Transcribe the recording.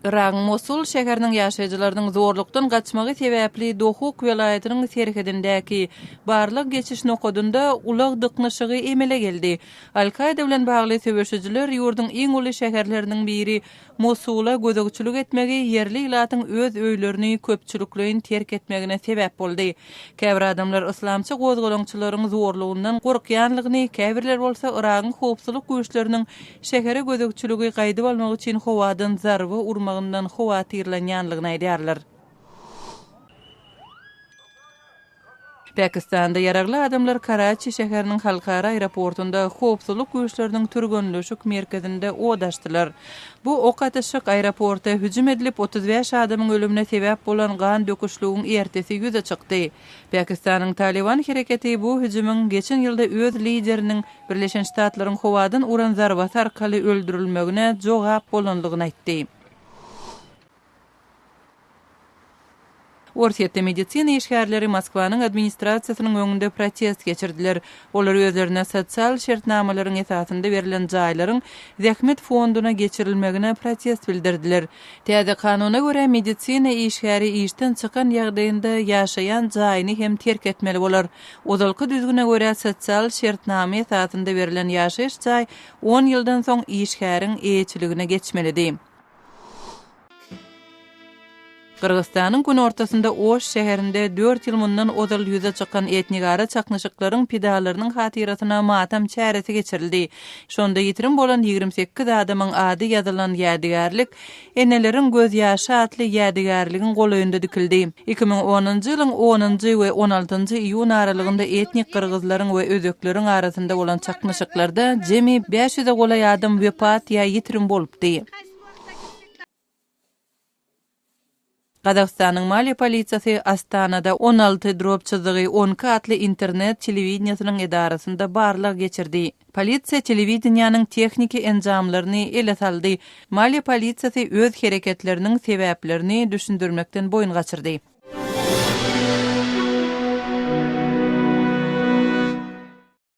Irak'ın Mosul şäheriniň ýaşaýjylarynyň zorlukdan gaçmagy sebäpli Dohuk welaýatynyň serhedindäki barlyk geçiş nokodunda ulag dyknyşygy emele geldi. Al-Qaida bilen bagly söwüşüjiler ýurdun iň uly şäherleriniň biri Mosula gözegçilik etmegi yerli ilatyň öz öýlerini köpçüliklerin terk etmegine sebäp boldy. Käbir adamlar islamçy gozgalaňçylaryň zorlugundan gorkýanlygyny, käbirler bolsa Irak'ın howpsuzlyk güýçleriniň şähere gözegçiligi gaýdyp almak üçin howadan zarby urmagyndan howatyrlanýanlygyny aýdýarlar. Pakistanda yaragly adamlar Karachi şäheriniň halkara aeroportunda howpsuzlyk güýçleriniň türgönleşik merkezinde odaşdylar. Bu ok atyşyk aeroporta hüjüm edilip 35 adamyň ölümine sebäp bolan gan döküşlüğüň ertesi ýüze çykdy. Pakistanyň Taliban hereketi bu hüjümüň geçen ýylda öz lideriniň Birleşen Ştatlaryň howadan uran zarbasy arkaly öldürilmegine jogap bolanlygyny aýtdy. Orsiýetde medisina işgärleri Moskwanyň administrasiýasynyň öňünde protest geçirdiler. Olar özlerine sosial şertnamalaryň esasynda berilen jaýlaryň zähmet fonduna geçirilmegine protest bildirdiler. Täze kanuna görä medisina işgäri işden çykan ýagdaýynda ýaşaýan jaýyny hem terk etmeli bolar. Ozalky düzgüne görä sosial şertnama esasynda berilen ýaşaýyş jaý 10 ýyldan soň işgäriň eýçiligine geçmelidir. Kırgızstanyň gün ortasında Oş şäherinde 4 ýyl mundan ozal ýüze çykan etnigara çaknyşyklaryň pidalarynyň hatyrasyna matam çäresi geçirildi. Şonda ýitirim bolan 28 adamyň ady ýazylan ýadygarlyk eneleriň göz ýaşy atly ýadygarlygyň golaýynda dikildi. 2010-njy ýylyň 10-njy we 16-njy iýun aralygynda etnik kyrgyzlaryň we özökleriň arasynda bolan çaknyşyklarda jemi 500 golay adam wepat ýa ýitirim bolupdy. Qazaqstanyň Maliýe polisiýasy Astanada 16 drop çyzygy 10 katly internet telewizionasynyň edarasynda barlyk geçirdi. Polisiýa telewizionanyň texniki enjamlaryny ele saldy. Maliýe polisiýasy öz hereketläriniň sebäplerini düşündirmekden boyun gaçyrdy.